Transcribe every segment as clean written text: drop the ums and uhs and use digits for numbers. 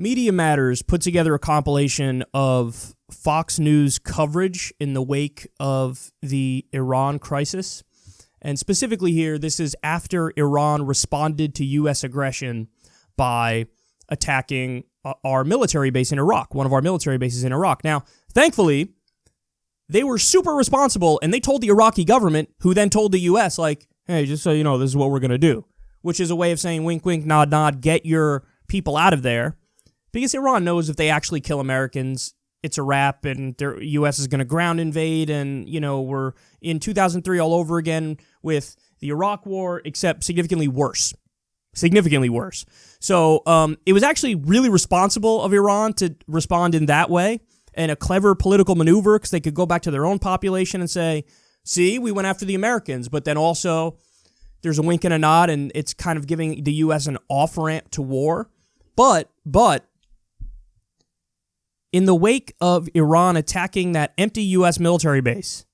Media Matters put together a compilation of Fox News coverage in the wake of the Iran crisis. And specifically here, this is after Iran responded to U.S. aggression by attacking our military base in Iraq, one of our military bases in Iraq. Now, thankfully, they were super responsible, and they told the Iraqi government, who then told the U.S., like, hey, just so you know, this is what we're going to do, which is a way of saying wink, wink, nod, nod, get your people out of there, because Iran knows if they actually kill Americans, it's a wrap, and the U.S. is going to ground invade, and, you know, we're in 2003 all over again with the Iraq war, except significantly worse. Significantly worse. So it was actually really responsible of Iran to respond in that way, and a clever political maneuver, because they could go back to their own population and say, see, we went after the Americans, but then also there's a wink and a nod, and it's kind of giving the U.S. an off-ramp to war. But in the wake of Iran attacking that empty U.S. military base,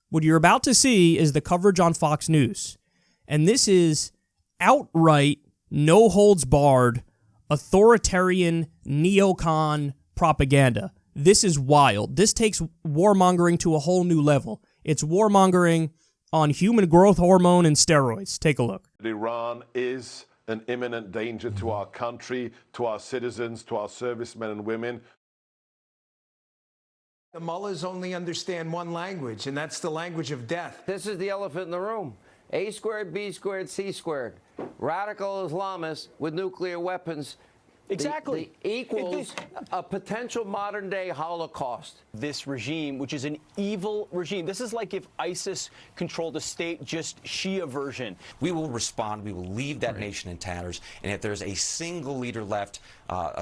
what you're about to see is the coverage on Fox News. And this is outright, no-holds-barred, authoritarian neocon propaganda. This is wild. This takes warmongering to a whole new level. It's warmongering on human growth hormone and steroids. Take a look. Iran is an imminent danger to our country, to our citizens, to our servicemen and women. The mullahs only understand one language, and that's the language of death. This is the elephant in the room. A squared, B squared, C squared. Radical Islamists with nuclear weapons. Exactly. Equals a potential modern-day Holocaust. This regime, which is an evil regime, this is like if ISIS controlled a state, just Shia version. We will respond. We will leave that nation in tatters. And if there's a single leader left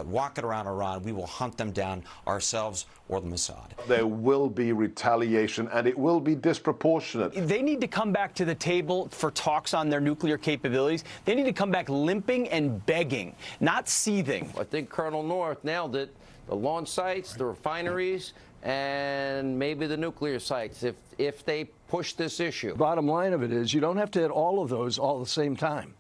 walking around Iran, we will hunt them down ourselves or the Mossad. There will be retaliation, and it will be disproportionate. They need to come back to the table for talks on their nuclear capabilities. They need to come back limping and begging, not seething. I think Colonel North nailed it. The launch sites, the refineries, and maybe the nuclear sites, if they push this issue. Bottom line of it is you don't have to hit all of those all at the same time.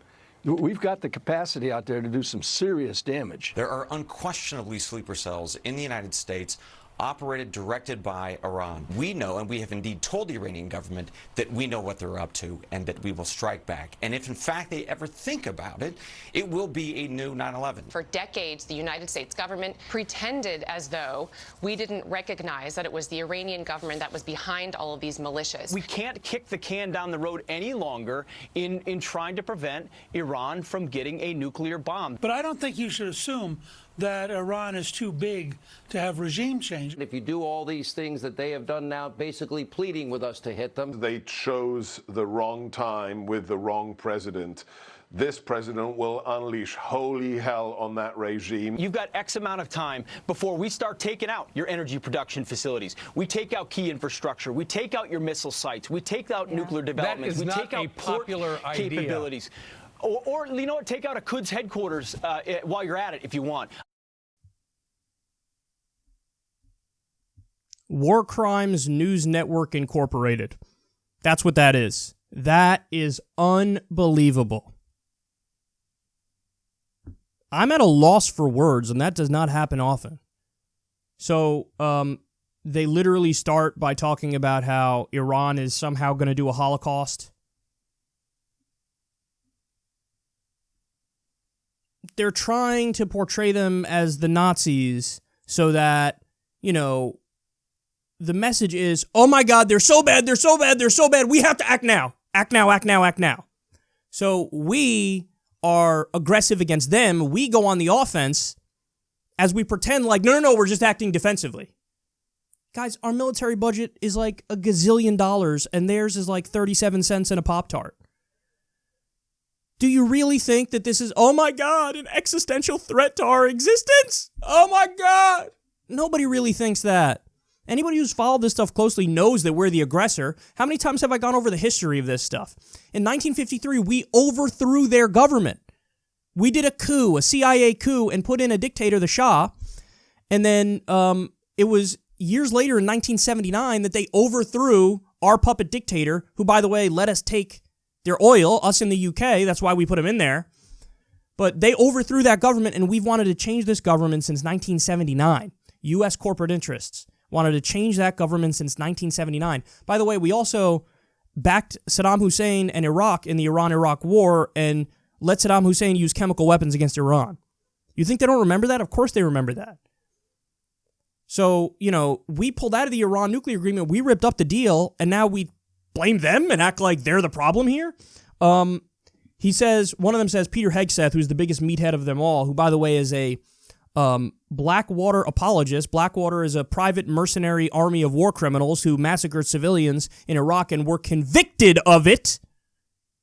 We've got the capacity out there to do some serious damage. There are unquestionably sleeper cells in the United States operated, directed by Iran. We know, and we have indeed told the Iranian government, that we know what they're up to and that we will strike back. And if, in fact, they ever think about it, it will be a new 9/11. For decades, the United States government pretended as though we didn't recognize that it was the Iranian government that was behind all of these militias. We can't kick the can down the road any longer in trying to prevent Iran from getting a nuclear bomb. But I don't think you should assume that Iran is too big to have regime change. If you do all these things that they have done now, basically pleading with us to hit them. They chose the wrong time with the wrong president. This president will unleash holy hell on that regime. You've got X amount of time before we start taking out your energy production facilities. We take out key infrastructure. We take out your missile sites. We take out nuclear developments. That is we not take out a popular idea. capabilities. Or, you know what, take out a Quds headquarters while you're at it if you want. War Crimes News Network Incorporated. That's what that is. That is unbelievable. I'm at a loss for words, and that does not happen often. So, they literally start by talking about how Iran is somehow going to do a Holocaust. They're trying to portray them as the Nazis so that, you know, the message is, oh my God, they're so bad, they're so bad, they're so bad, we have to act now. Act now, act now, act now. So we are aggressive against them. We go on the offense as we pretend like, no, we're just acting defensively. Guys, our military budget is like $1 gazillion, and theirs is like 37 cents in a Pop-Tart. Do you really think that this is, oh my God, an existential threat to our existence? Oh my God. Nobody really thinks that. Anybody who's followed this stuff closely knows that we're the aggressor. How many times have I gone over the history of this stuff? In 1953, we overthrew their government. We did a coup, a CIA coup, and put in a dictator, the Shah. And then it was years later in 1979 that they overthrew our puppet dictator, who, by the way, let us take their oil, us in the UK. That's why we put him in there. But they overthrew that government, and we've wanted to change this government since 1979. U.S. corporate interests wanted to change that government since 1979. By the way, we also backed Saddam Hussein and Iraq in the Iran-Iraq war and let Saddam Hussein use chemical weapons against Iran. You think they don't remember that? Of course they remember that. So, we pulled out of the Iran nuclear agreement, we ripped up the deal, and now we blame them and act like they're the problem here? He says, one of them says, Peter Hegseth, who's the biggest meathead of them all, who, by the way, is a Blackwater apologist. Blackwater is a private mercenary army of war criminals who massacred civilians in Iraq and were convicted of it.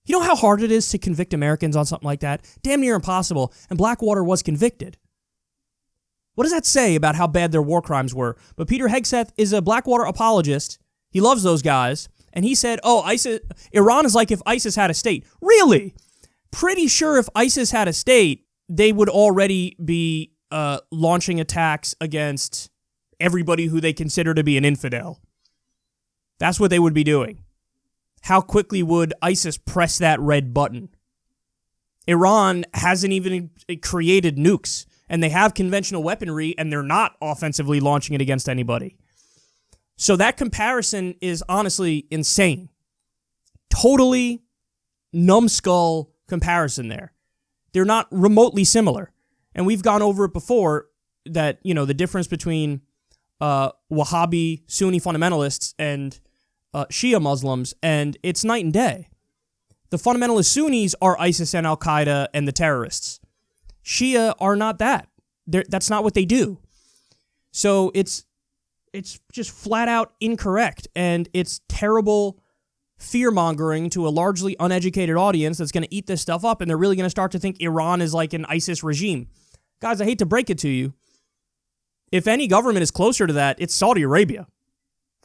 You know how hard it is to convict Americans on something like that? Damn near impossible. And Blackwater was convicted. What does that say about how bad their war crimes were? But Peter Hegseth is a Blackwater apologist. He loves those guys. And he said, Iran is like if ISIS had a state. Really? Pretty sure if ISIS had a state, they would already be launching attacks against everybody who they consider to be an infidel. That's what they would be doing. How quickly would ISIS press that red button? Iran hasn't even created nukes, and they have conventional weaponry, and they're not offensively launching it against anybody. So that comparison is honestly insane. Totally numbskull comparison there. They're not remotely similar. And we've gone over it before that, the difference between Wahhabi Sunni fundamentalists and Shia Muslims, and it's night and day. The fundamentalist Sunnis are ISIS and Al-Qaeda and the terrorists. Shia are not that. That's not what they do. So it's just flat out incorrect, and it's terrible fear-mongering to a largely uneducated audience that's going to eat this stuff up, and they're really going to start to think Iran is like an ISIS regime. Guys, I hate to break it to you. If any government is closer to that, it's Saudi Arabia,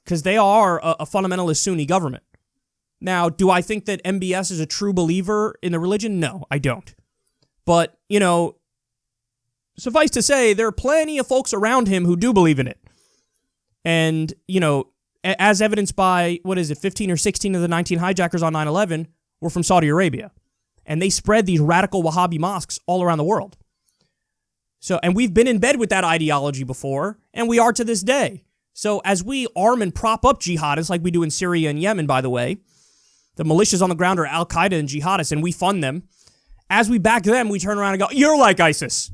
because they are a fundamentalist Sunni government. Now, do I think that MBS is a true believer in the religion? No, I don't. But, suffice to say, there are plenty of folks around him who do believe in it. And, as evidenced by, 15 or 16 of the 19 hijackers on 9/11 were from Saudi Arabia. And they spread these radical Wahhabi mosques all around the world. So, and we've been in bed with that ideology before, and we are to this day. So as we arm and prop up jihadists like we do in Syria and Yemen, by the way, the militias on the ground are Al-Qaeda and jihadists, and we fund them. As we back them, we turn around and go, you're like ISIS.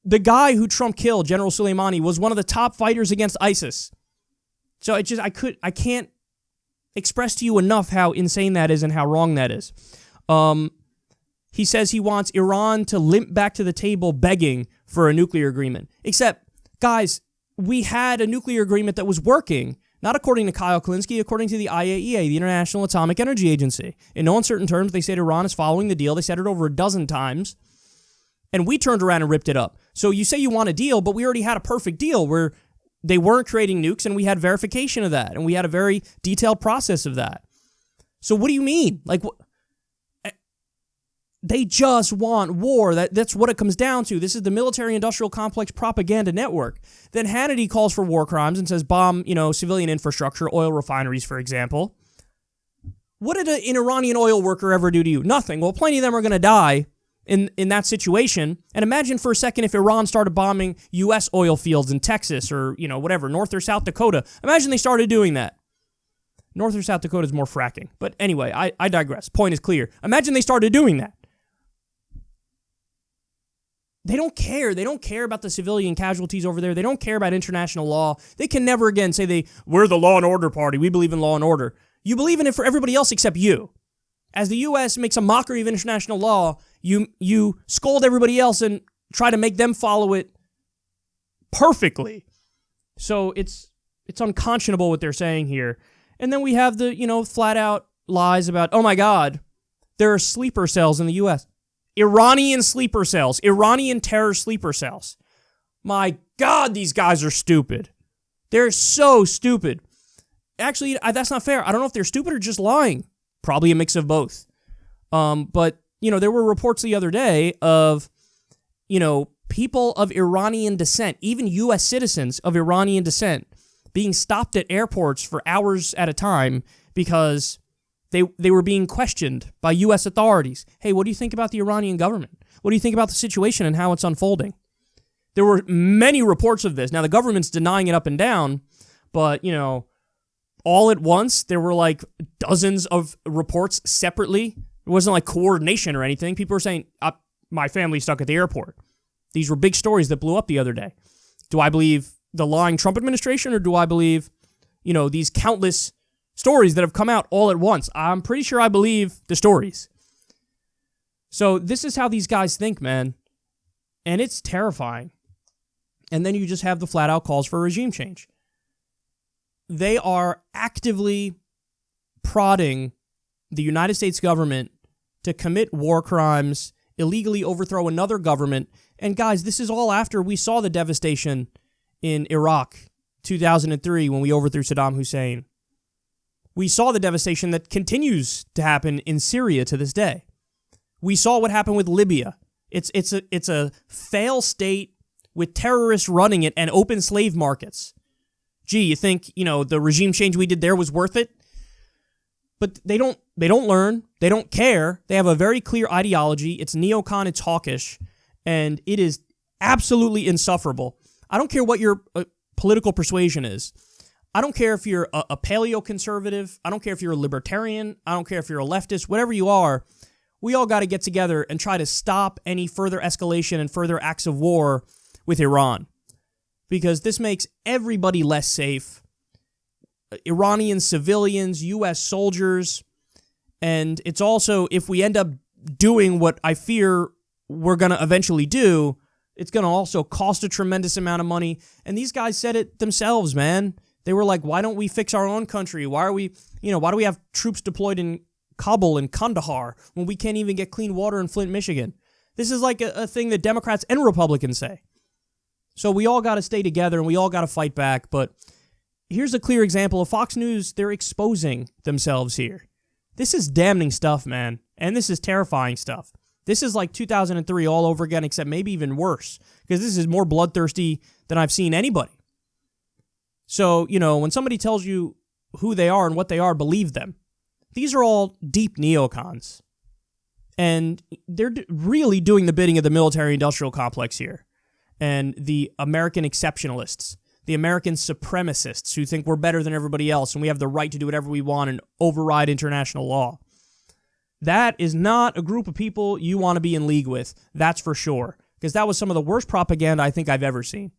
The guy who Trump killed, General Soleimani, was one of the top fighters against ISIS. So I can't express to you enough how insane that is and how wrong that is. He says he wants Iran to limp back to the table begging for a nuclear agreement. Except, guys, we had a nuclear agreement that was working, not according to Kyle Kulinski, according to the IAEA, the International Atomic Energy Agency. In no uncertain terms, they said Iran is following the deal. They said it over a dozen times. And we turned around and ripped it up. So you say you want a deal, but we already had a perfect deal where they weren't creating nukes, and we had verification of that, and we had a very detailed process of that. So what do you mean? They just want war. That's what it comes down to. This is the military-industrial complex propaganda network. Then Hannity calls for war crimes and says bomb, civilian infrastructure, oil refineries, for example. What did an Iranian oil worker ever do to you? Nothing. Well, plenty of them are going to die in that situation. And imagine for a second if Iran started bombing U.S. oil fields in Texas or, whatever, North or South Dakota. Imagine they started doing that. North or South Dakota is more fracking. But anyway, I digress. Point is clear. Imagine they started doing that. They don't care. They don't care about the civilian casualties over there. They don't care about international law. They can never again say we're the law and order party. We believe in law and order. You believe in it for everybody else except you. As the U.S. makes a mockery of international law, you scold everybody else and try to make them follow it perfectly. So it's unconscionable what they're saying here. And then we have the, flat out lies about, oh my God, there are sleeper cells in the U.S. Iranian sleeper cells, Iranian terror sleeper cells. My God, these guys are stupid. They're so stupid. Actually, that's not fair. I don't know if they're stupid or just lying. Probably a mix of both. But, there were reports the other day of, people of Iranian descent, even U.S. citizens of Iranian descent, being stopped at airports for hours at a time because They were being questioned by U.S. authorities. Hey, what do you think about the Iranian government? What do you think about the situation and how it's unfolding? There were many reports of this. Now, the government's denying it up and down, but, all at once, there were like dozens of reports separately. It wasn't like coordination or anything. People were saying, my family's stuck at the airport. These were big stories that blew up the other day. Do I believe the lying Trump administration, or do I believe, these countless stories that have come out all at once? I'm pretty sure I believe the stories. So this is how these guys think, man. And it's terrifying. And then you just have the flat-out calls for regime change. They are actively prodding the United States government to commit war crimes, illegally overthrow another government. And guys, this is all after we saw the devastation in Iraq, 2003, when we overthrew Saddam Hussein. We saw the devastation that continues to happen in Syria to this day. We saw what happened with Libya. It's a fail state with terrorists running it and open slave markets. Gee, you think, the regime change we did there was worth it? But they don't learn. They don't care. They have a very clear ideology. It's neocon, it's hawkish, and it is absolutely insufferable. I don't care what your political persuasion is. I don't care if you're a paleoconservative. I don't care if you're a libertarian. I don't care if you're a leftist. Whatever you are, we all got to get together and try to stop any further escalation and further acts of war with Iran. Because this makes everybody less safe. Iranian civilians, U.S. soldiers, and it's also, if we end up doing what I fear we're going to eventually do, it's going to also cost a tremendous amount of money. And these guys said it themselves, man. They were like, why don't we fix our own country? Why do we have troops deployed in Kabul and Kandahar when we can't even get clean water in Flint, Michigan? This is like a thing that Democrats and Republicans say. So we all got to stay together and we all got to fight back. But here's a clear example of Fox News. They're exposing themselves here. This is damning stuff, man. And this is terrifying stuff. This is like 2003 all over again, except maybe even worse, because this is more bloodthirsty than I've seen anybody. So, when somebody tells you who they are and what they are, believe them. These are all deep neocons. And they're really doing the bidding of the military-industrial complex here. And the American exceptionalists, the American supremacists who think we're better than everybody else and we have the right to do whatever we want and override international law. That is not a group of people you want to be in league with, that's for sure. Because that was some of the worst propaganda I think I've ever seen.